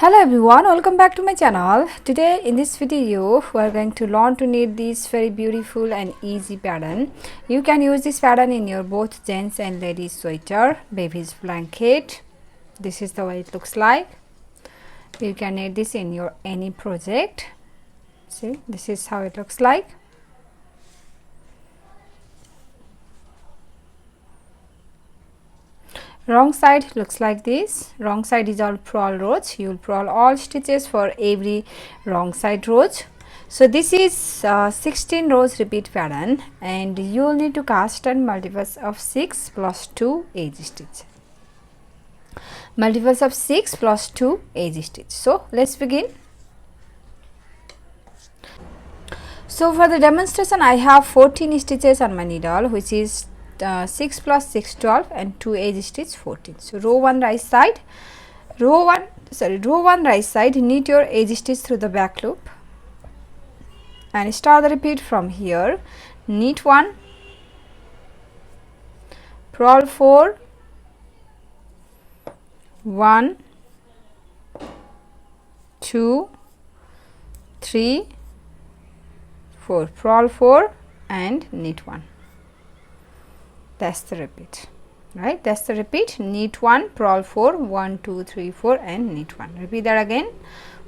Hello everyone, welcome back to my channel. Today in this video we are going to learn to knit this very beautiful and easy pattern. You can use this pattern in your both gents and ladies sweater, baby's blanket. This is the way it looks like. You can knit this in your any project. See, this is how it looks like. Wrong side looks like this. Wrong side is all purl rows. You will purl all stitches for every wrong side rows. So this is 16 rows repeat pattern, and you will need to cast on multiples of 6 plus 2 edge stitch. Multiples of 6 plus 2 edge stitch. So let's begin. So for the demonstration I have 14 stitches on my needle, which is 6 plus 6 12 and 2 edge stitch 14. So row 1 right side, row 1 right side, knit your edge stitch through the back loop and start the repeat from here. Knit 1, purl 4, 1, 2, 3, 4, purl 4 and knit 1. That's the repeat, right? That's the repeat. Knit 1, purl 4, 1, 2, 3, 4 and knit 1. Repeat that again.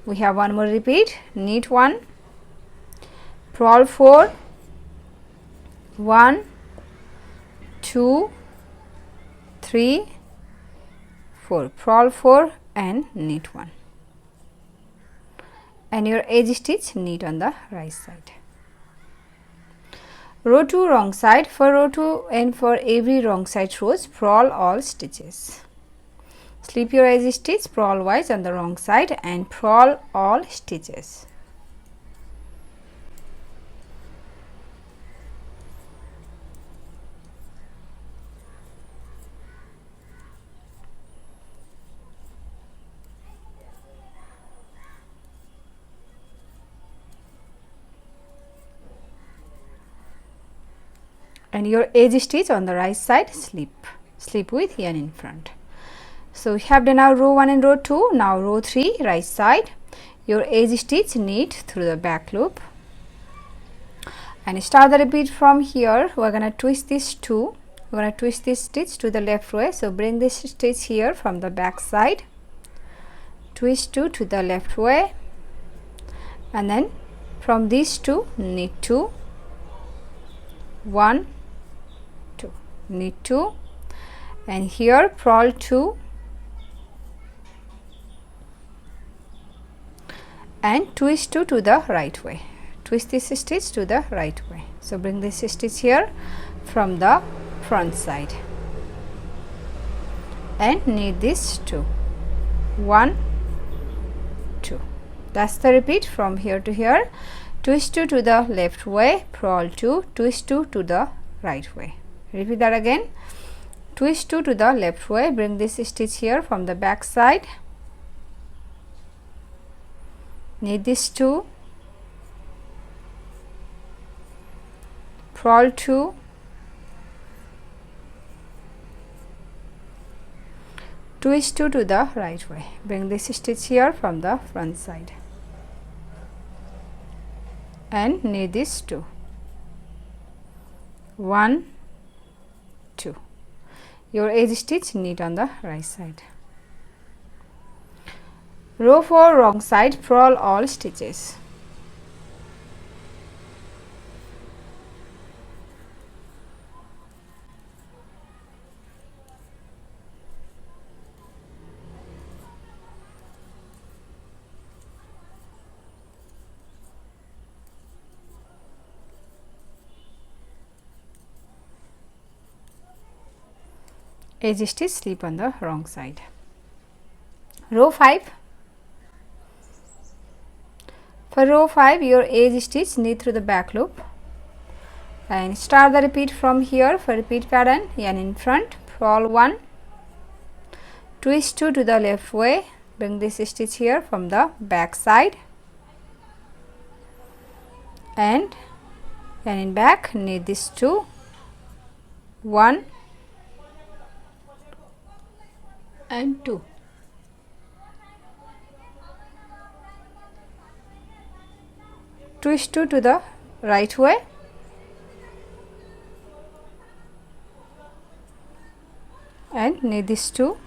We have one more repeat. Knit 1, purl 4, 1, 2, 3, 4, purl 4 and knit 1. And your edge stitch knit on the right side. Row 2 wrong side. For row 2 and for every wrong side rows, purl all stitches. Slip your edge stitch purl wise on the wrong side and purl all stitches. And your edge stitch on the right side, slip with yarn in front. So we have done now row 1 and row 2. Now row 3 right side, your edge stitch knit through the back loop and start the repeat from here. We're going to twist this 2, we're going to twist this stitch to the left way. So bring this stitch here from the back side, twist 2 to the left way, and then from these 2 knit 2, 1, knit 2, and here purl 2 and twist 2 to the right way. Twist this stitch to the right way. So bring this stitch here from the front side and knit this 2, 1, 2. That's the repeat from here to here. Twist 2 to the left way, purl 2, twist 2 to the right way. Repeat that again. Twist 2 to the left way, bring this stitch here from the back side, knit this 2, purl 2, twist 2 to the right way, bring this stitch here from the front side and knit this 2, 1, 2. Your edge stitch knit on the right side. Row 4 wrong side, purl all stitches. Edge stitch, slip on the wrong side. Row 5. For row 5, your edge stitch knit through the back loop and start the repeat from here. For repeat pattern, yarn in front, purl 1, twist 2 to the left way, bring this stitch here from the back side and yarn in back, knit this 2, 1 and 2. twist 2 to the right way, and knit these 2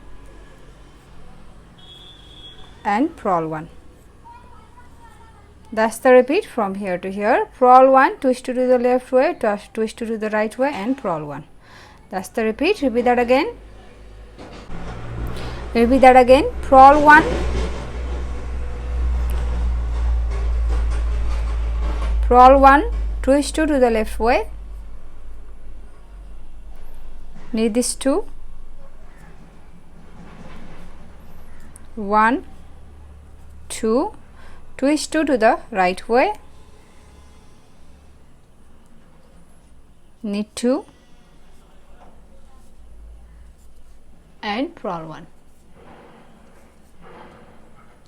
and purl 1. That's the repeat from here to here. Purl 1, twist 2 to the left way, twist 2 to the right way, and purl 1. That's the repeat. Repeat that again. Repeat that again. Purl 1, purl 1, twist 2 to the left way, knit this 2, 1, 2, twist 2 to the right way, knit 2 and purl 1.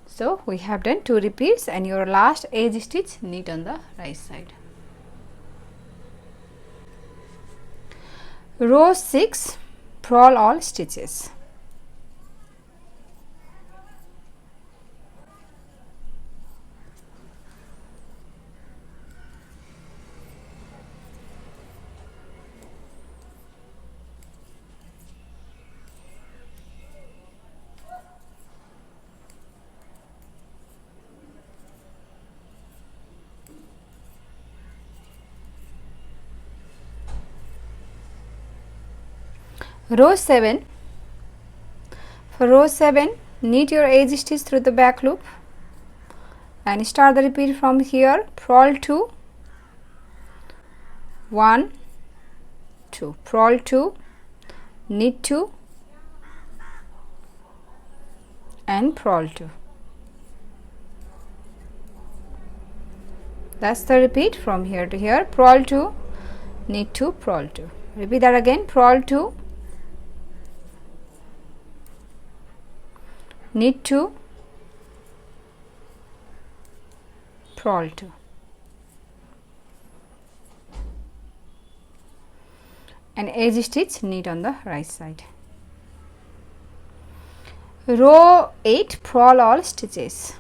So we have done 2 repeats, and your last edge stitch knit on the right side. Row 6, purl all stitches. Row 7, for row 7, knit your edge stitch through the back loop and start the repeat from here. Purl 2, 1, 2, purl 2, knit 2 and purl 2. That's the repeat from here to here. Purl 2, knit 2, purl 2. Repeat that again. Purl 2, knit 2, purl 2. And edge stitch knit on the right side. Row 8, purl all stitches.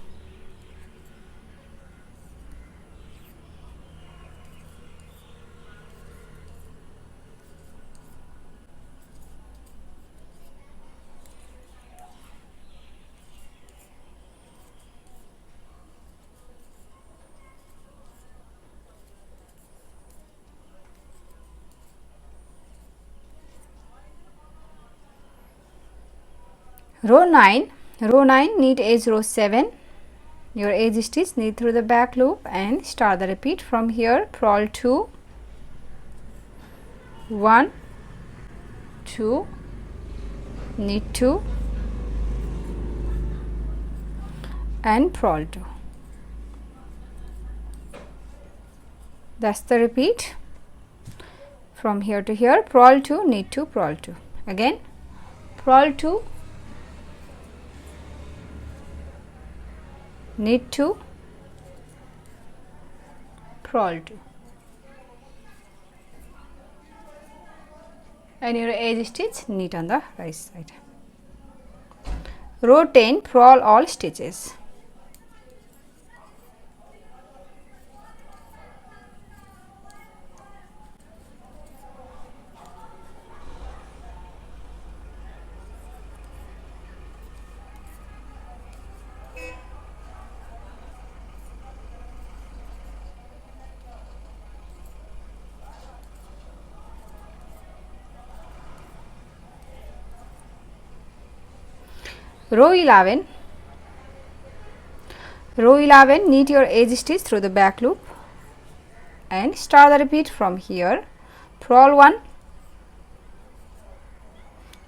Row 9, knit edge row 7, your edge stitch knit through the back loop and start the repeat from here. Purl 2, 1, 2, knit 2 and purl 2. That's the repeat from here to here. Purl 2, knit 2, purl 2. Again, purl 2, knit 2, purl 2, and your edge stitch knit on the right side. Row 10, purl all stitches. Row 11, knit your edge stitch through the back loop and start the repeat from here. Purl 1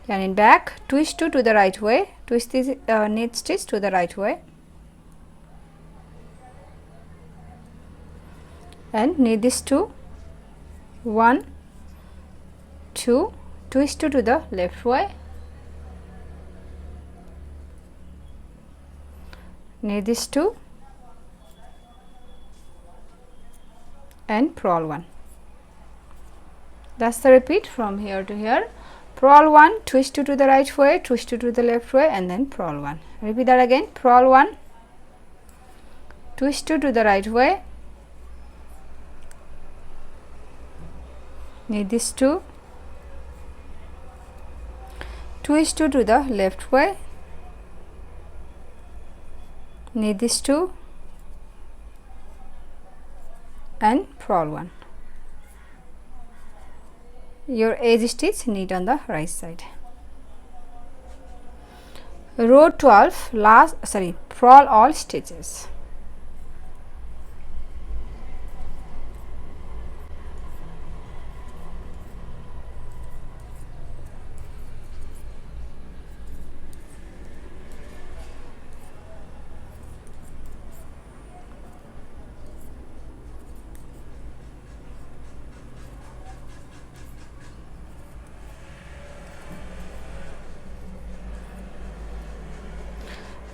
and in back, twist 2 to the right way, twist this knit stitch to the right way and knit this 2, 1, 2, twist 2 to the left way, knit this 2 and purl 1. That's the repeat from here to here. Purl 1, twist 2 to the right way, twist 2 to the left way and then purl 1. Repeat that again. Purl 1, twist 2 to the right way, knit these two, twist 2 to the left way, knit these two and purl 1. Your edge stitch knit on the right side. Row 12 purl all stitches.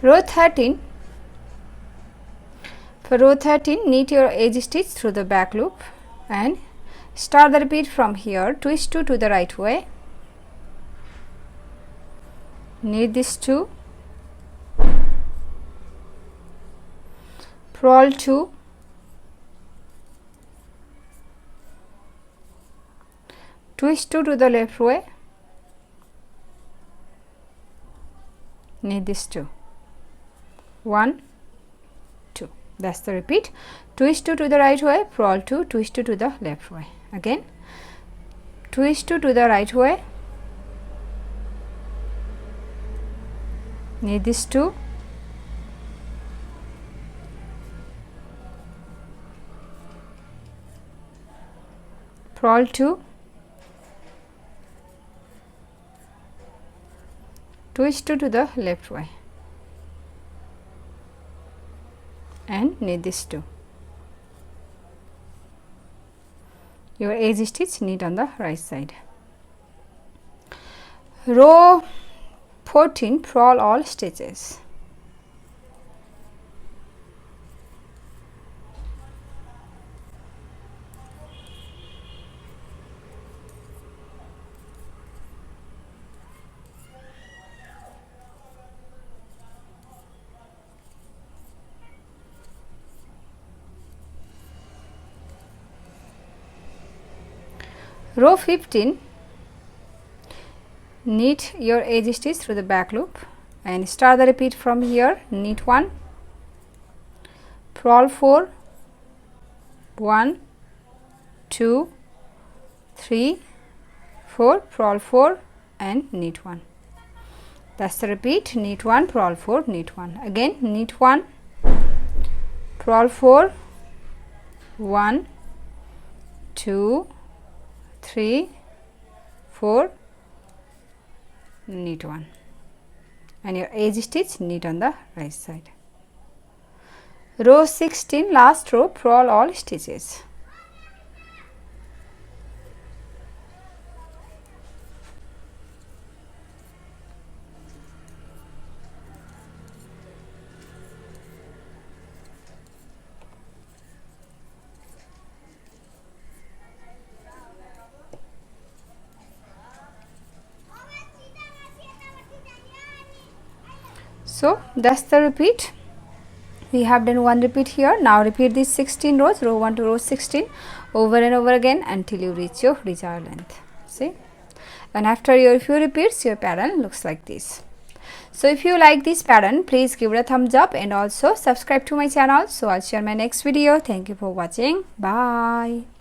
Row 13. For row 13, knit your edge stitch through the back loop and start the repeat from here. Twist 2 to the right way, knit these two, purl 2, twist 2 to the left way, knit these two, 1, 2. That's the repeat. Twist 2 to the right way, purl 2, twist 2 to the left way. Again, twist 2 to the right way, knit these two, purl 2, twist 2 to the left way and knit these two. Your edge stitch knit on the right side. Row 14, purl all stitches. Row 15, knit your edge stitch through the back loop and start the repeat from here. Knit 1, purl 4, 1, 2, 3, 4, purl 4 and knit 1. That's the repeat. Knit 1, purl 4, knit 1. Again, knit 1, purl 4, 1, 2, 3, 4, knit 1 and your edge stitch knit on the right side. Row 16, last row, purl all stitches. So that's the repeat. We have done one repeat here. Now repeat these 16 rows, row 1 to row 16, over and over again until you reach your desired length. See, and after your few repeats, your pattern looks like this. So if you like this pattern, please give it a thumbs up and also subscribe to my channel. So I'll share my next video. Thank you for watching. Bye.